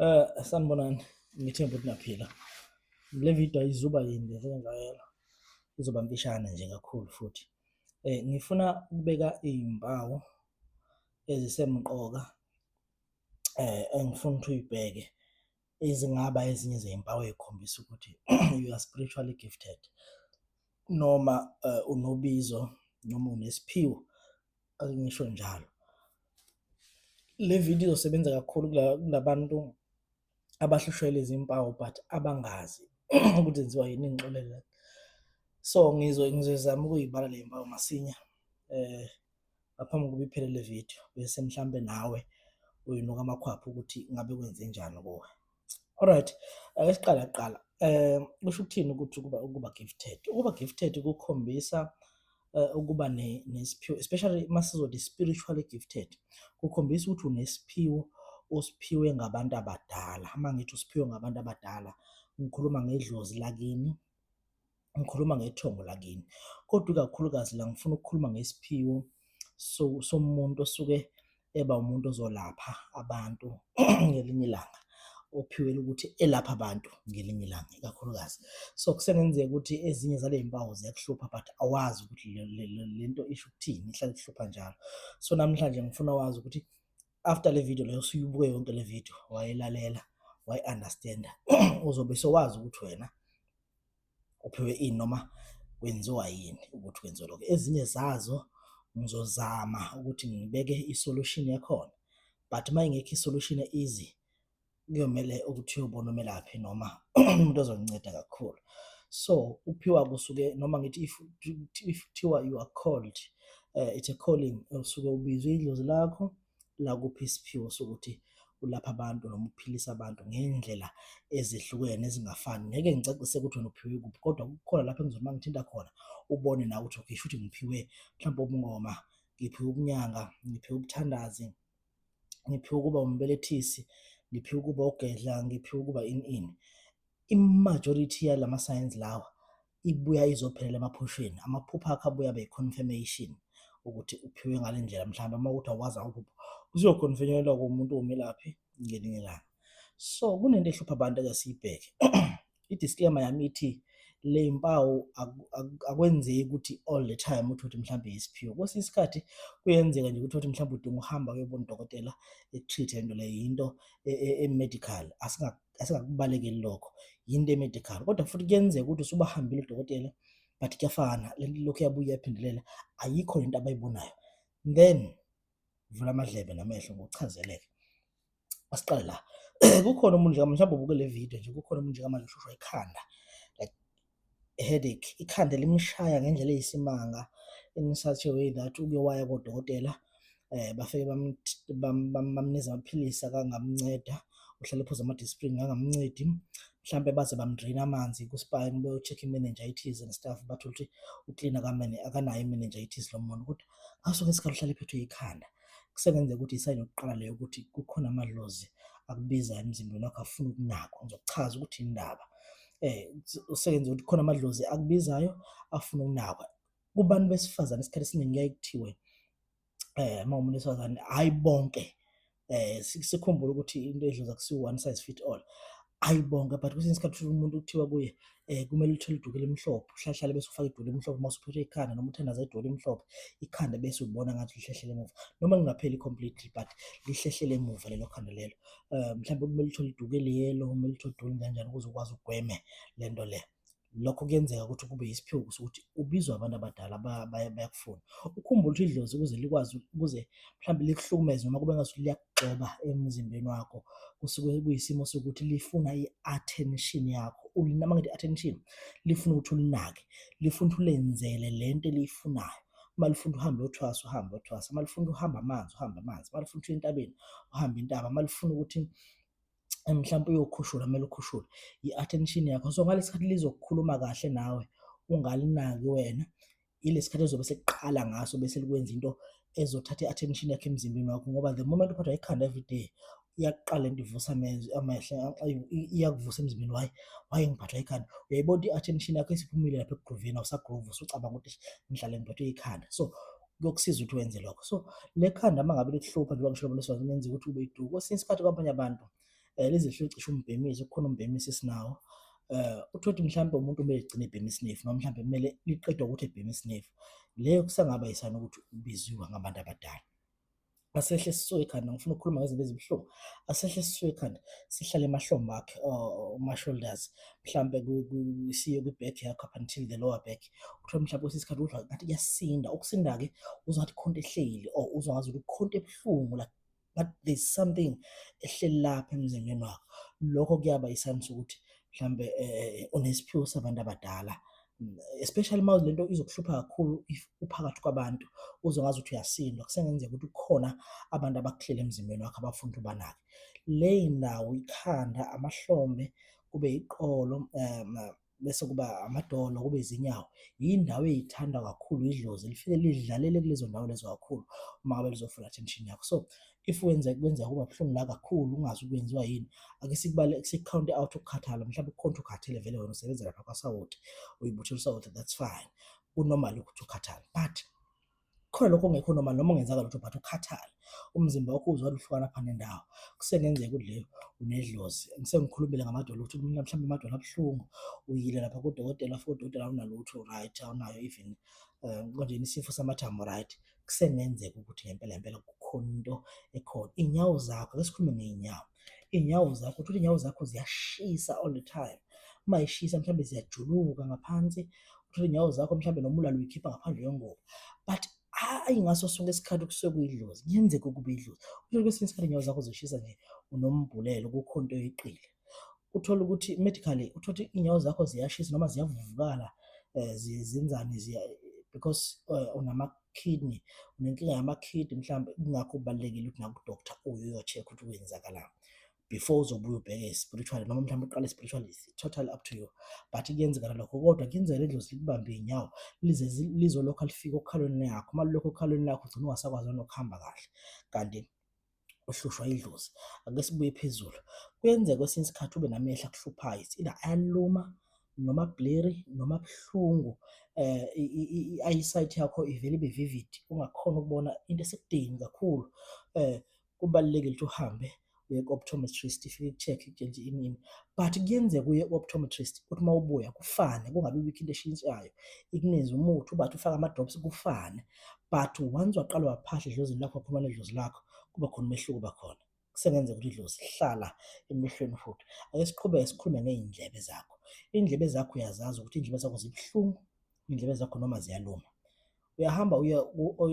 Sanibonani, ngithemba ukuthi naphila. Le video ayizuba yinde njengajwayele, izoba mfishane nje kakhulu futhi. Ngifuna ukubeka iy'mpawu ezisemqoka engifuna ukuthi uyibheke, ezingaba ezinye zey'mpawu ey'khombisa ukuthi you are spiritually gifted, noma unobizo, noma unesiphiwo, ngisho njalo. Le video izosebenza kakhulu kulabantu abahlushwa lezi mpawu but abangazi ukuthi zenziwa yini ngixolele. So ngizozama ukuyibala le mpawu masinya ngaphambi kokuba iphele le video, bese mhlambe nawe uyinuka amakhwapha ukuthi ngabe kwenze njani kuwe. Alright, ake siqala kuqala. Kusho ukuthini ukuthi ukuba gifted? Ukuba gifted kukhombisa ukuba nesiphiwo, especially masizothi spiritually gifted, kukhombisa ukuthi unesiphiwo osiphiwe ngabantu abadala. Uma ngithi usiphiwe ngabantu abadala, ngikhuluma ngedlozi lakini, ngikhuluma ngethongo lakini, kodwa ikakhulukazi la ngifuna ukukhuluma ngesiphiwo somuntu osuke eba umuntu ozolapha abantu ngelinye ilanga, ophiwe ukuthi elapha abantu ngelinye ilanga ikakhulukazi. So kusengenzeka ukuthi ezinye zale mpawu ziyakuhlupha but awazi ukuthi lento isho ukuthini, ihlala kuhlupha njalo. So namhlanje ngifuna wazi ukuthi after le video leyo usuyibuke yonke le video, wayilalela, wayi-understand, uzobe sowazi ukuthi wena uphiwe ini noma kwenziwa yini ukuthi kwenziwe lokho. Ezinye zazo ngizozama ukuthi ngibeke i-solution yakhona, but uma ingekho i-solution easy, kuyomele ukuthi uyobona umelaphi noma umuntu ozokunceda kakhulu. So ukuphiwa kusuke, noma ngithi if kuthiwa you are called, it's a calling, usuke ubizwe idlozi lakho la kuphi isiphiwo sokuthi ulapha abantu noma uphilisa abantu ngendlela ezihlukene ezingafani. Ngeke ngicacise ukuthi wena uphiwe kuphi, kodwa kukhona lapho engizoma ngithinta khona ubone nawe ukuthi okay, shuthi ngiphiwe mhlawumbe ubungoma, ngiphiwe ubunyanga, ngiphiwe ubuthandazi, ngiphiwe ukuba umbelethisi, ngiphiwe ukuba ugedla, ngiphiwe ukuba ini. I-majority yalama signs lawa ibuya izophelela emaphusheni. Amaphupho akho abuya abe confirmation ukuthi uphiwe ngale ndlela. Mhlawumbe uma uthi awazi amaphupho, uzokhonfenyelwa kumuntu omelaphi ngelinye ilanga. So kunento ehlupha abantu akasiyibheke. I-disclaimer yami ithi le mpawu akwenzeki ukuthi all the time uthi mhlawumbe isiphiwo. Kwesinye isikhathi kuyenzeka nje ukuthi mhlawumbe udinga uhamba uyobona udokotela ekutreat into le, yinto e-medical, asingakubalekeli lokho, yinto e-medical. Kodwa futhi kuyenzeka ukuthi usubahambile udokotela but kuyafana, lokhu yabuya yaphindelela, ayikho into abayibonayo. Then vula amadlebe namehlo ngokuchazeleke. Asiqale la. Kukhona umuntu nje mhlawumbe ubuke le video nje, kukhona umuntu nje manje ushushwa ikhanda, like a headache, ikhanda limshaya ngendlela eyisimanga, in such a way that uke waya kodokotela, bafike bamnikeza amaphilisi akangamnceda, uhlale ephuza ama-disprin angamncedi, mhlambe baze bamdraina amanzi ku-spine, beyo-check i-meningitis and stuff, bathola ukuthi uklina akanayo i-meningitis lo muntu, kodwa ngaso ke isikhathi uhlale ephethwe ikhanda. Kusengenzeka ukuthi isayini yokuqala leyo ukuthi kukhona amadlozi akubizayo emzimbeni wakho afuna ukunakwa. Ngizokuchaza ukuthi indaba. Kusengenzeka ukuthi kukhona amadlozi akubizayo afuna ukunakwa. Kubantu besifazane isikhathi esiningi kuyaye kuthiwe uma umuntu wesifazane, hayi bonke, sikhumbule ukuthi into edlozi akusiwo one size fit all, hayi bonke, but kwesinye isikhathi umuntu kuthiwa kuye kumele uthole iduku elimhlophe, uhlale bese ufaka iduku elimhlophe uma usuphethwe ikhanda, noma uthandaza iduku elimhlophe, ikhanda bese ubona ngathi lihlehlela emuva, noma lingapheli completely but lihlehlela emuva lelo khanda lelo. Mhlawumbe kumele uthole iduku eliyelo, kumele uthole iduku kanjani ukuze ukwazi ukugweme lento le. Lokho kuyenzeka ukuthi kube isiphiwo ukuthi ubizwa abantu abadala bayakufuna. Ukhumbule ukuthi idlozi ukuze mhlawumbe likuhlukumeze noma kube ngathi liyakugxoba emzimbeni wakho, kusuke kuyisimo sokuthi lifuna i-attention yakho. Noma ngithi attention, lifuna ukuthi ulinake, lifuna ukuthi ulenzele lento eliyifunayo. Uma lifuna uhambe uyothwasa, uhambe uyothwasa. Uma lifuna uhamba amanzi, uhambe amanzi. Uma lifuna uye entabeni, uhambe intaba. Uma lifuna ukuthi mhlawumbe uyokhushula, kumele ukhushule, i-attention yakho. So ngalesi sikhathi lizokukhuluma kahle nawe, ungalinaki wena, ile sikhathi ezobe sekuqala ngaso bese likwenza into ezothatha i-attention yakho emzimbeni wakho, ngoba the moment uphathwa ikhanda every day, iyaqala into ivusa amehlo, iyakuvusa emzimbeni, why ngiphathwa ikhanda. Uyayibona i-attention yakho isiphumile lapha ekugroveni, awusagrovi, usucabanga ukuthi ngihlale ngiphathwe ikhanda. So kuyokusiza ukuthi wenze lokho. So le khanda uma ngabe likuhlupha njengoba ngisho lesizwe, lenza ukuthi ube iduku. Kwesinye isikhathi kwabanye abantu lize lihlale cishe umbhemisi, kukhona umbhemisi esinawo. Uthole ukuthi mhlawumbe umuntu kumele egcine ebhema isinefu noma mhlawumbe kumele liqedwe ukuthi ebhema isinefu, leyo kusengaba yisana ukuthi ubiziwe ngabantu abadala. Asehle esisuka ekhanda, ngifuna ukukhuluma ngezinto ezibuhlungu, asehle esisuka ekhanda sihlale emahlombe akhe or ma-shoulders, mhlambe siye kwi-back yakho up until the lower back. Uthole mhlawumbe kwesinye isikhathi uzwa ngathi kuyasinda, ukusinda-ke uzwa ngathi kukhona into ehleli or uzwa ngazukuthi kukhona into ebuhlungu, like but there's something ehleli lapha emzimbeni wakho. Lokho kuyaba yisayini sokuthi mhlambe unesiphiwo sabantu abadala, especially uma lento izokuhlupha kakhulu if uphakathi kwabantu, uzwe ngazuthi uyasindwa, kusengenzeka ukuthi kukhona abantu abakuhlela emzimbeni wakho abafuna ukuthi ubanake. Le ndawo, ikhanda, amahlombe, kube iqolo, bese kuba amadolo, kube izinyawo, yindawo ey'thandwa kakhulu idlozi, lifike lidlalele kulezo ndawo lezo kakhulu uma ngabe lizofuna attention yakho. So if kwenzeka kuba buhlungu la kakhulu ungazi ukwenziwa yini, ake sikukhawunte out ukukhathala, mhlawumbe kukhona ukuthi ukhathele vele, wena usebenza lapha kwaSawoti, uy'buthela uSawoti, that's fine, kunormal ukuthi ukhathale, but khona lokho ongekho normal noma ungenzakala lutho but ukhathale, umzimba wakho uzwa uhlukana lapha nendawo, kusengenzeka ukuthi leyo unedlozi. Ngisengikhulumile ngamadolo ukuthi mhlawumbe amadolo abuhlungu, uyile lapha kudokotela, ufike udokotela awunalutho, right, awunayo even konjeni isifo samathambo, right, kusengenzeka ukuthi ngempela kukhona into ekhona. Iy'nyawo zakho, ake sikhulume ngey'nyawo, iy'nyawo zakho, uthole iy'nyawo zakho ziyashisa all the time, uma yishisa mhlawumbe ziyajuluka ngaphansi, uthole iy'nyawo zakho mhlawumbe noma ulala uy'khipha ngaphandle kwengubo, but hhayi ngaso sonke isikhathi kusuke kuyidlozi, kuyenzeka ukuba idlozi. Uthole kwesinye isikhathi iy'nyawo zakho zishisa nje unombhulelo, kukhona into oyeqile. Uthole ukuthi medically, uthole ukuthi iy'nyawo zakho ziyashisa noma ziyavuvukala, zenzani, because unama-kidney, unenkinga yama-kidney mhlawumbe, kungakho kubalulekile ukuthi naku doctor uyo-check-a ukuthi kwenzakalani before uzobuye ubheke spiritually noma mhlawumbe uqale spiritually, it's totally up to you. But kuyenzeka lokho, kodwa kuyenzeka le dlozi likubambe iy'nyawo lize lizolokhu lifika okhalweni yakho, uma lilokhu okhalweni lakho ugcine ungasakwazi nokuhamba kahle, kanti uhlushwa idlozi. Ake sibuye phezulu, kuyenzeka kwesinye isikhathi ube namehlo akuhluphayo, it's either ayaluma noma blurry noma buhlungu, i-eyesight yakho ivele ibe vivid, ungakhoni ukubona into esekudeni kakhulu. Kubalulekile ukuthi uhambe uye ku-optometrist, ifike i-check ikutshele nje ini. But kuyenzeka uye ku-optometrist ukuthi uma ubuya kufane, kungabi bikho into eshintshayo, ikunikeze umuthi ubathi ufake ama-drops kufane, but once waqala waphahla edlozini lakho, waphuma nedlozi lakho, kuba khona umehluko uba khona, kusengenzeka ukuthi idlozi lihlala emehlweni futhi. Ake siqhubeke sikhulume ngey'ndlebe zakho. Iy'ndlebe zakho uyazazi ukuthi iy'ndlebe zakho zibuhlungu, iy'ndlebe zakho noma ziyaluma, uyahamba uye